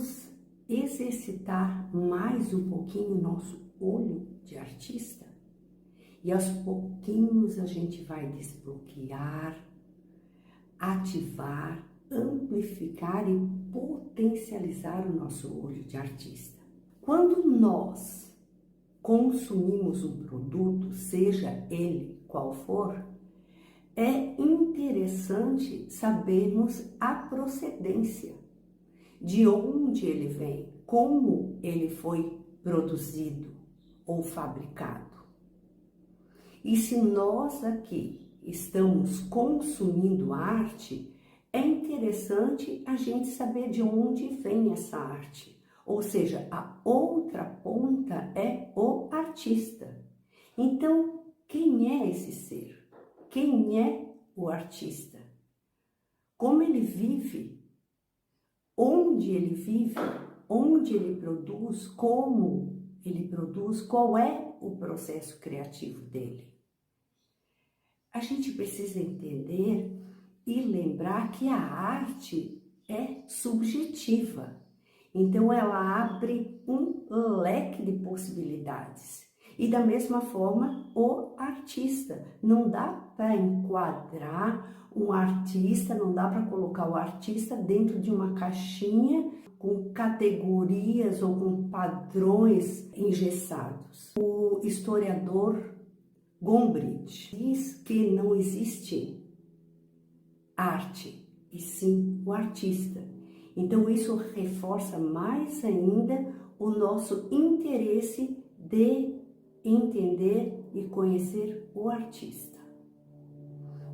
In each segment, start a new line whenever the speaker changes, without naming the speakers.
vamos exercitar mais um pouquinho o nosso olho de artista e aos pouquinhos a gente vai desbloquear, ativar, amplificar e potencializar o nosso olho de artista. Quando nós consumimos um produto, seja ele qual for, é interessante sabermos a procedência, de onde ele vem, como ele foi produzido ou fabricado. E se nós aqui estamos consumindo arte, é interessante a gente saber de onde vem essa arte. Ou seja, a outra ponta é o artista. Então, quem é esse ser? Quem é o artista? Como ele vive? Onde ele vive? Onde ele produz? Como ele produz? Qual é o processo criativo dele? A gente precisa entender e lembrar que a arte é subjetiva. Então, ela abre um leque de possibilidades. E da mesma forma, o artista. Não dá para enquadrar um artista, não dá para colocar o artista dentro de uma caixinha com categorias ou com padrões engessados. O historiador Gombrich diz que não existe arte, e sim o artista. Então isso reforça mais ainda o nosso interesse de entender e conhecer o artista.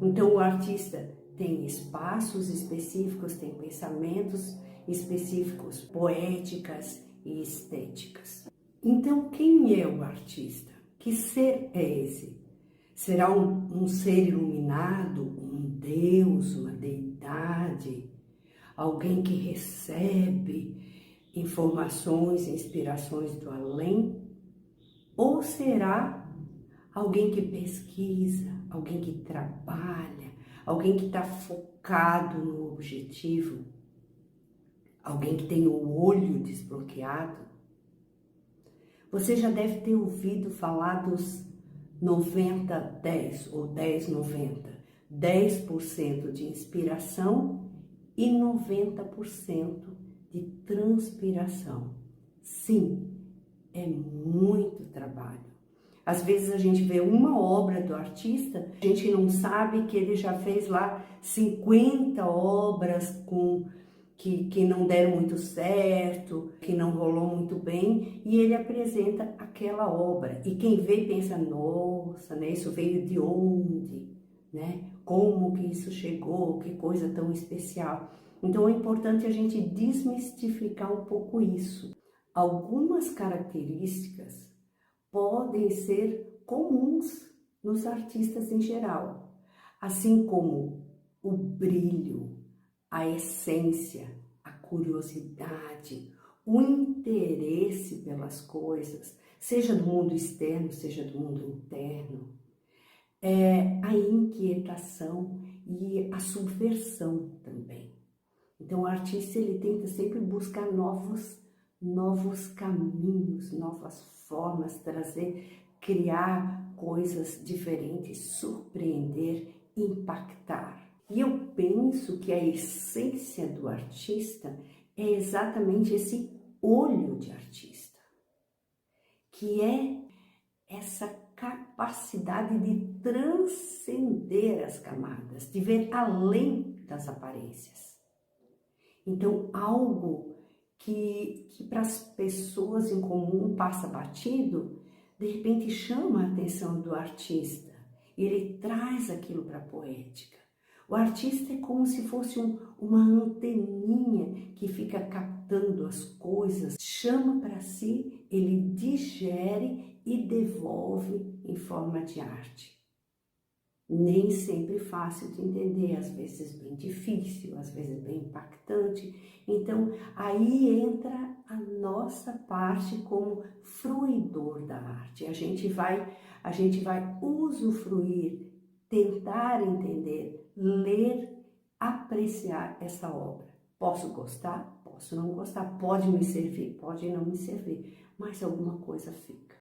Então o artista tem espaços específicos, tem pensamentos específicos, poéticas e estéticas. Então quem é o artista? Que ser é esse? Será um ser iluminado, um Deus, uma deidade, alguém que recebe informações, inspirações do além? Ou será alguém que pesquisa, alguém que trabalha, alguém que está focado no objetivo, alguém que tem o olho desbloqueado? Você já deve ter ouvido falar dos 90-10 ou 10-90. 10% de inspiração e 90% de transpiração. Sim, é muito trabalho. Às vezes a gente vê uma obra do artista, a gente não sabe que ele já fez lá 50 obras que não deram muito certo, que não rolou muito bem, e ele apresenta aquela obra. E quem vê pensa, nossa, né, isso veio de onde? Né? Como que isso chegou? Que coisa tão especial. Então é importante a gente desmistificar um pouco isso. Algumas características podem ser comuns nos artistas em geral, assim como o brilho, a essência, a curiosidade, o interesse pelas coisas, seja do mundo externo, seja do mundo interno, a inquietação e a subversão também. Então o artista ele tenta sempre buscar novos caminhos, novas formas, criar coisas diferentes, surpreender, impactar. E eu penso que a essência do artista é exatamente esse olho de artista, que é essa capacidade de transcender as camadas, de ver além das aparências. Então, algo que para as pessoas em comum passa batido, de repente chama a atenção do artista, e ele traz aquilo para a poética. O artista é como se fosse uma anteninha que fica captando as coisas, chama para si, ele digere e devolve em forma de arte. Nem sempre fácil de entender, às vezes bem difícil, às vezes bem impactante. Então, aí entra a nossa parte como fruidor da arte. A gente vai usufruir, tentar entender, ler, apreciar essa obra. Posso gostar? Posso não gostar, pode me servir, pode não me servir, mas alguma coisa fica.